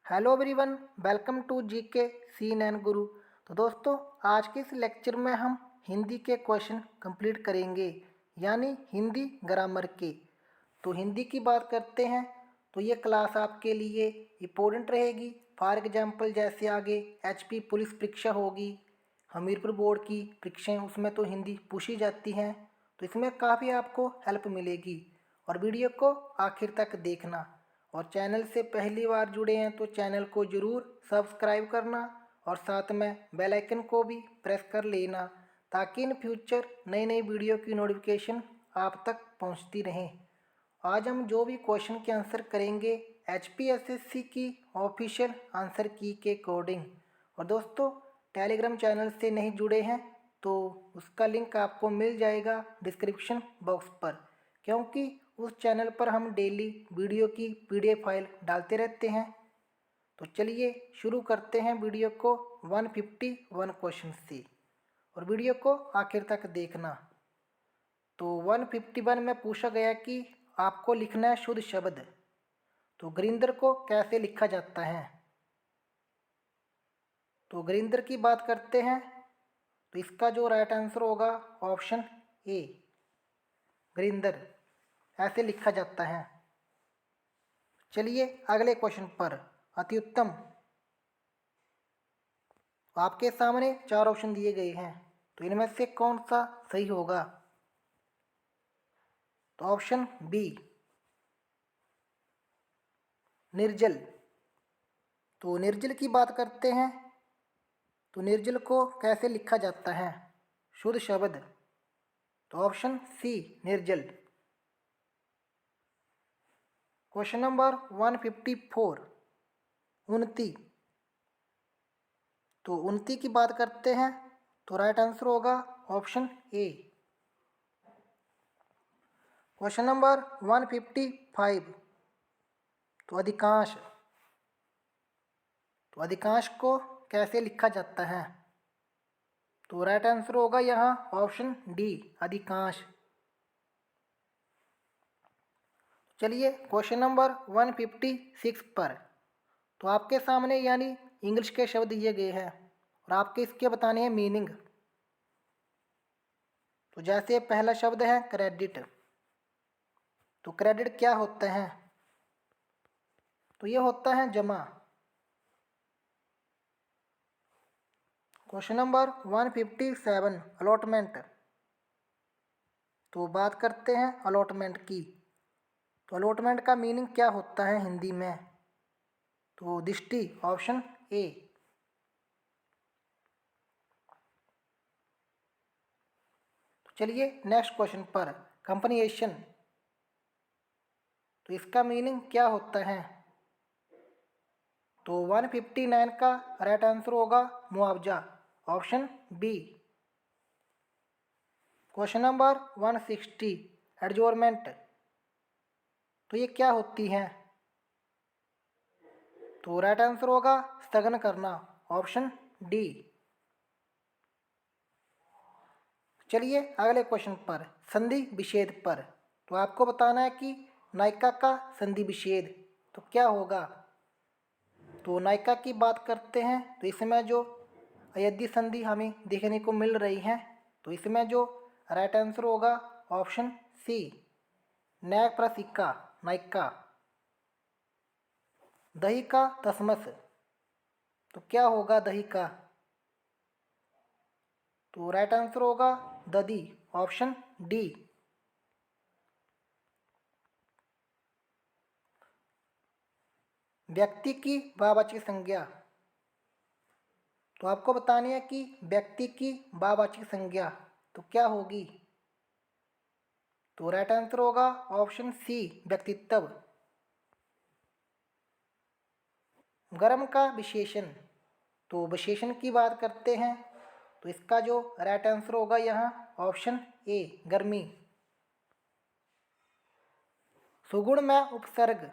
Hello everyone, welcome to GK scene and Guru. तो दोस्तों, आज के इस लेक्चर में हम हिंदी के क्वेश्चन कंप्लीट करेंगे, यानी हिंदी ग्रामर के। तो हिंदी की बात करते हैं तो ये क्लास आपके लिए इम्पोर्टेंट रहेगी। फॉर एग्जांपल, जैसे आगे एचपी पुलिस परीक्षा होगी, हमीरपुर बोर्ड की परीक्षाएं, उसमें तो हिंदी पूछी जाती हैं। तो इसमें काफ़ी आपको हेल्प मिलेगी और वीडियो को आखिर तक देखना। और चैनल से पहली बार जुड़े हैं तो चैनल को ज़रूर सब्सक्राइब करना और साथ में बेल आइकन को भी प्रेस कर लेना, ताकि इन फ्यूचर नई नई वीडियो की नोटिफिकेशन आप तक पहुंचती रहे। आज हम जो भी क्वेश्चन के आंसर करेंगे HPSSC की ऑफिशियल आंसर की के अकॉर्डिंग। और दोस्तों, टेलीग्राम चैनल से नहीं जुड़े हैं तो उसका लिंक आपको मिल जाएगा डिस्क्रिप्शन बॉक्स पर, क्योंकि उस चैनल पर हम डेली वीडियो की PDF फाइल डालते रहते हैं। तो चलिए शुरू करते हैं वीडियो को 151 क्वेश्चन से, और वीडियो को आखिर तक देखना। तो 151 में पूछा गया कि आपको लिखना है शुद्ध शब्द। तो गुरिंदर को कैसे लिखा जाता है? तो गुरिंदर की बात करते हैं तो इसका जो राइट आंसर होगा ऑप्शन ए, गुरिंदर ऐसे लिखा जाता है। चलिए अगले क्वेश्चन पर। अति उत्तम। आपके सामने 4 ऑप्शन दिए गए हैं, तो इनमें से कौन सा सही होगा? तो ऑप्शन बी, निर्जल। तो निर्जल की बात करते हैं तो निर्जल को कैसे लिखा जाता है शुद्ध शब्द? तो ऑप्शन सी, निर्जल। क्वेश्चन नंबर 154, उन्नति। तो उन्नति की बात करते हैं तो राइट आंसर होगा ऑप्शन ए। क्वेश्चन नंबर 155, तो अधिकांश। तो अधिकांश को कैसे लिखा जाता है? तो राइट आंसर होगा यहाँ ऑप्शन डी, अधिकांश। चलिए क्वेश्चन नंबर 156 पर। तो आपके सामने यानी इंग्लिश के शब्द दिए गए हैं और आपके इसके बताने हैं मीनिंग। तो जैसे पहला शब्द है क्रेडिट। तो क्रेडिट क्या होता है? तो ये होता है जमा। Question number 157, allotment. तो बात करते हैं अलॉटमेंट की। तो अलॉटमेंट का मीनिंग क्या होता है हिंदी में? तो दृष्टि, ऑप्शन ए। तो चलिए नेक्स्ट क्वेश्चन पर, कंपनीशन। तो इसका मीनिंग क्या होता है? तो 159 का राइट आंसर होगा मुआवजा, ऑप्शन बी। Question number 160, एडजोरमेंट। तो ये क्या होती है? तो राइट आंसर होगा स्थगन करना, ऑप्शन डी। चलिए अगले क्वेश्चन पर, संधि विच्छेद पर। तो आपको बताना है कि नायिका का संधि विच्छेद तो क्या होगा? तो नायिका की बात करते हैं तो इसमें जो अयध्य संधि हमें देखने को मिल रही है, तो इसमें जो राइट आंसर होगा ऑप्शन सी, न्याय प्रसिक्का, नायिका। दही का तसमस। तो क्या होगा दही का? तो राइट आंसर होगा दधी, ऑप्शन डी। व्यक्ति की वाचक संज्ञा। तो आपको बतानी है कि व्यक्ति की वाचक संज्ञा तो क्या होगी? तो राइट आंसर होगा ऑप्शन सी, व्यक्तित्व। गर्म का विशेषण। तो विशेषण की बात करते हैं तो इसका जो राइट आंसर होगा यहाँ ऑप्शन ए, गर्मी। सुगुण में उपसर्ग।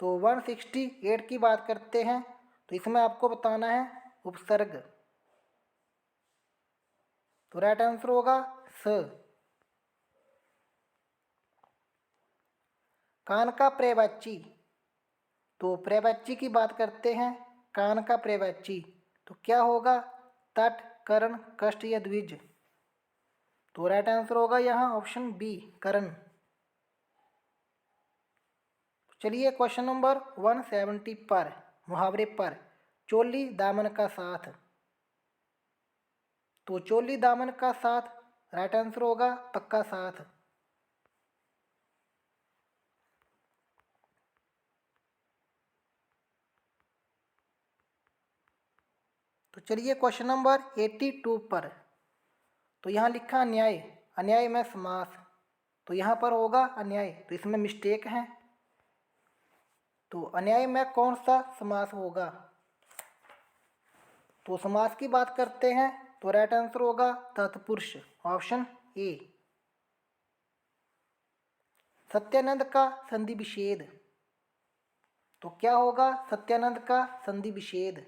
तो 168 की बात करते हैं तो इसमें आपको बताना है उपसर्ग। तो राइट आंसर होगा स। कान का पर्यायवाची। तो पर्यायवाची की बात करते हैं, कान का पर्यायवाची तो क्या होगा? तट, कर्ण, कष्ट या द्विज। तो राइट आंसर होगा यहाँ ऑप्शन बी, कर्ण। चलिए क्वेश्चन नंबर 170 पर, मुहावरे पर, चोली दामन का साथ। तो चोली दामन का साथ, राइट आंसर होगा पक्का साथ। तो चलिए क्वेश्चन नंबर 82 पर, तो यहाँ लिखा अन्याय, अन्याय में समास। तो यहाँ पर होगा अन्याय, तो इसमें मिस्टेक है। तो अन्याय में कौन सा समास होगा? तो समास की बात करते हैं, तो राइट आंसर होगा तत्पुरुष, ऑप्शन ए। सत्यानंद का संधि विच्छेद, तो क्या होगा सत्यानंद का संधि विच्छेद?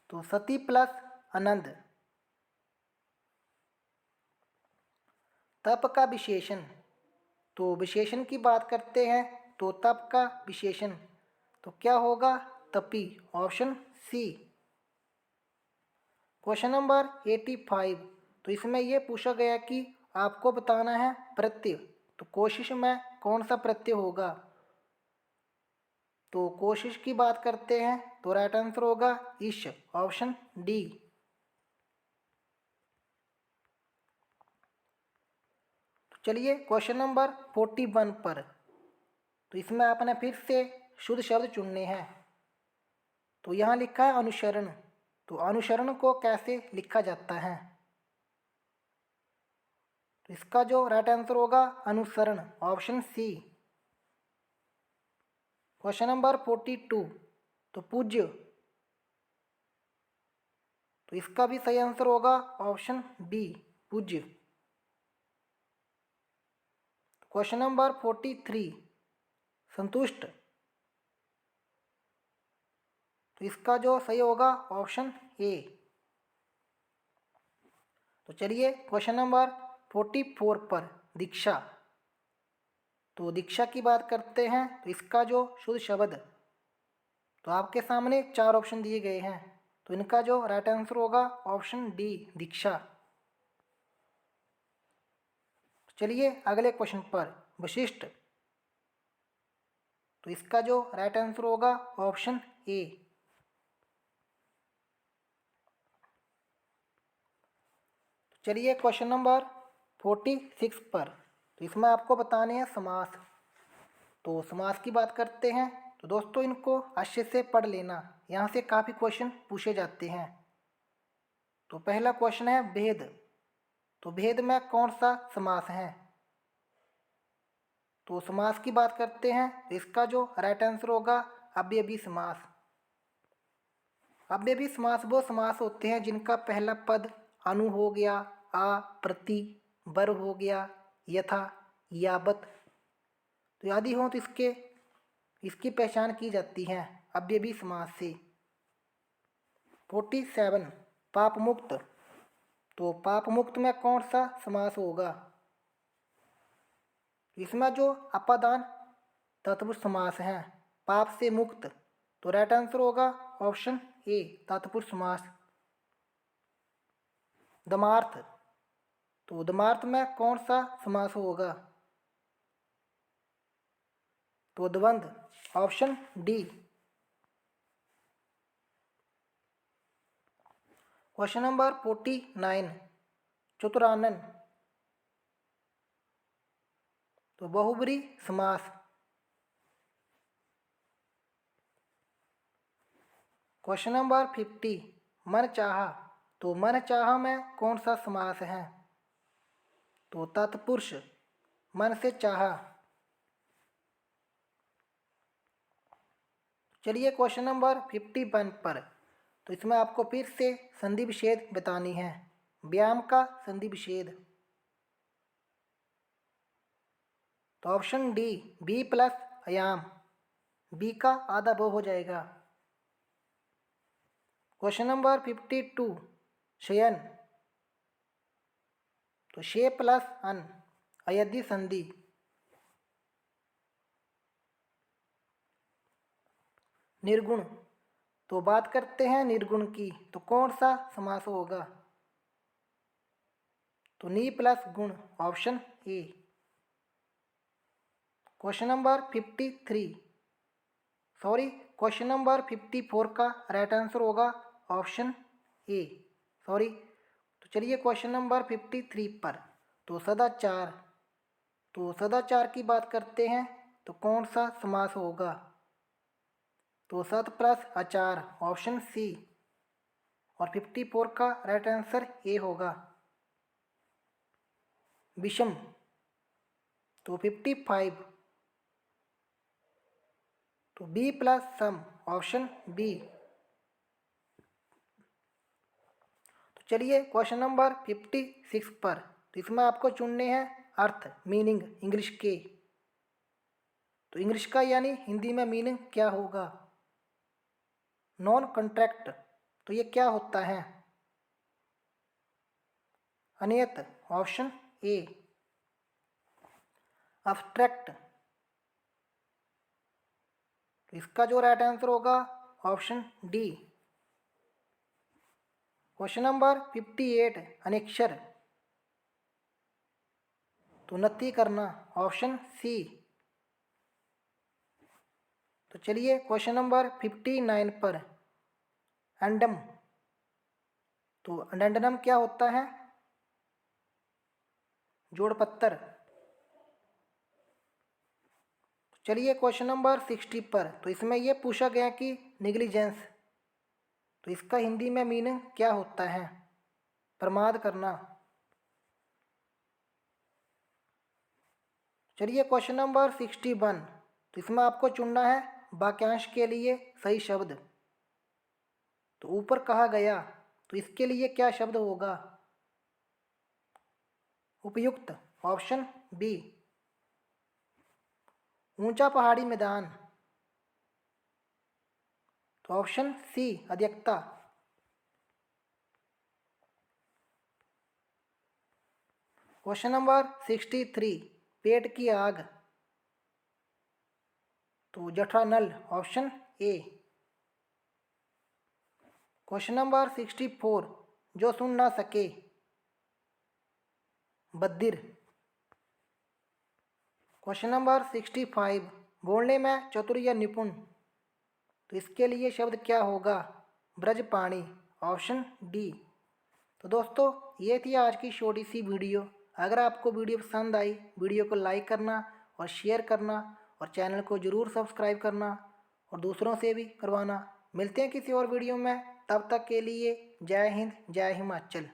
तो सती प्लस आनंद। तप का विशेषण, तो विशेषण की बात करते हैं, तो तप का विशेषण तो क्या होगा? तपी, ऑप्शन सी। क्वेश्चन नंबर 85, तो इसमें यह पूछा गया कि आपको बताना है प्रत्यय, तो कोशिश में कौन सा प्रत्यय होगा? तो कोशिश की बात करते हैं, तो राइट आंसर होगा ईश, ऑप्शन डी। तो चलिए क्वेश्चन नंबर 41 पर, तो इसमें आपने फिर से शुद्ध शब्द चुनने हैं। तो यहाँ लिखा है अनुसरण, तो अनुसरण को कैसे लिखा जाता है? तो इसका जो राइट आंसर होगा अनुसरण, ऑप्शन सी। क्वेश्चन नंबर 42, तो पूज्य, तो इसका भी सही आंसर होगा ऑप्शन बी, पूज्य। क्वेश्चन नंबर 43, संतुष्ट, तो इसका जो सही होगा ऑप्शन ए। तो चलिए क्वेश्चन नंबर 44 पर, दीक्षा, तो दीक्षा की बात करते हैं, तो इसका जो शुद्ध शब्द, तो आपके सामने 4 ऑप्शन दिए गए हैं, तो इनका जो राइट आंसर होगा ऑप्शन डी, दीक्षा। चलिए अगले क्वेश्चन पर, वशिष्ठ, तो इसका जो राइट आंसर होगा ऑप्शन ए। चलिए क्वेश्चन नंबर 46 पर, तो इसमें आपको बताने हैं समास। तो समास की बात करते हैं, तो दोस्तों इनको अच्छे से पढ़ लेना, यहाँ से काफ़ी क्वेश्चन पूछे जाते हैं। तो पहला क्वेश्चन है भेद, तो भेद में कौन सा समास है? तो समास की बात करते हैं, तो इसका जो राइट आंसर होगा अव्ययी समास। अव्ययी समास वो समास होते हैं जिनका पहला पद अनु हो गया, आ, प्रति, बर हो गया, यथा, यावत, तो आदि हो, तो इसकी पहचान की जाती है अव्ययी समास से। 47, पाप मुक्त, तो पाप मुक्त में कौन सा समास होगा? इसमें जो अपादान तत्पुरुष समास है, पाप से मुक्त, तो राइट आंसर होगा ऑप्शन ए, तत्पुरुष समास। दमार्थ, तो दमार्थ में कौन सा समास होगा? तो द्वंद्व, ऑप्शन डी। क्वेश्चन नंबर 49, चतुरानन, तो बहुब्री समास। क्वेश्चन नंबर 50, मन चाहा, तो मन चाहा में कौन सा समास है? तो तत्पुरुष, मन से चाहा। चलिए क्वेश्चन नंबर 51 पर, तो इसमें आपको फिर से संधि विच्छेद बतानी है, व्यायाम का संधि विच्छेद। तो ऑप्शन डी, बी प्लस आयाम, बी का आधा बहु हो जाएगा। क्वेश्चन नंबर 52, शयन, तो शे प्लस अन, अयद्धि संधि। निर्गुण। तो बात करते हैं निर्गुण की, तो कौन सा समास होगा? तो नी प्लस गुण, ऑप्शन ए। क्वेश्चन नंबर 54 का राइट आंसर होगा ऑप्शन ए। तो चलिए क्वेश्चन नंबर 53 पर। तो सदाचार, तो सदाचार की बात करते हैं तो कौन सा समास होगा? तो सत प्लस आचार, ऑप्शन सी। और 54 का राइट आंसर ए होगा। विषम, तो 55, तो बी प्लस सम, ऑप्शन बी। तो चलिए क्वेश्चन नंबर 56 पर। तो इसमें आपको चुनने हैं अर्थ, मीनिंग इंग्लिश के। तो इंग्लिश का यानी हिंदी में मीनिंग क्या होगा? नॉन कॉन्ट्रैक्ट, तो ये क्या होता है? अनियत, ऑप्शन ए। अब्स्ट्रैक्ट, तो इसका जो राइट आंसर होगा ऑप्शन डी। क्वेश्चन नंबर 58, अनेक्षर, तो नति करना, ऑप्शन सी। तो चलिए क्वेश्चन नंबर 59 पर। एंडम, तो अडेंडम क्या होता है? जोड़ पत्थर। चलिए क्वेश्चन नंबर 60 पर। तो इसमें यह पूछा गया कि निग्लिजेंस, तो इसका हिंदी में मीनिंग क्या होता है? प्रमाद करना। चलिए क्वेश्चन नंबर 61। तो इसमें आपको चुनना है वाक्यांश के लिए सही शब्द। तो ऊपर कहा गया, तो इसके लिए क्या शब्द होगा? उपयुक्त, ऑप्शन बी। ऊंचा पहाड़ी मैदान, तो ऑप्शन सी, अधिकता। क्वेश्चन नंबर 63, पेट की आग, तो जठरानल, ऑप्शन ए। क्वेश्चन नंबर 64, जो सुन ना सके, बधिर। क्वेश्चन नंबर 65, बोलने में चतुर या निपुण, तो इसके लिए शब्द क्या होगा? ब्रजपाणी, ऑप्शन डी। तो दोस्तों ये थी आज की छोटी सी वीडियो। अगर आपको वीडियो पसंद आई, वीडियो को लाइक करना और शेयर करना और चैनल को ज़रूर सब्सक्राइब करना और दूसरों से भी करवाना। मिलते हैं किसी और वीडियो में, तब तक के लिए जय हिंद, जय हिमाचल।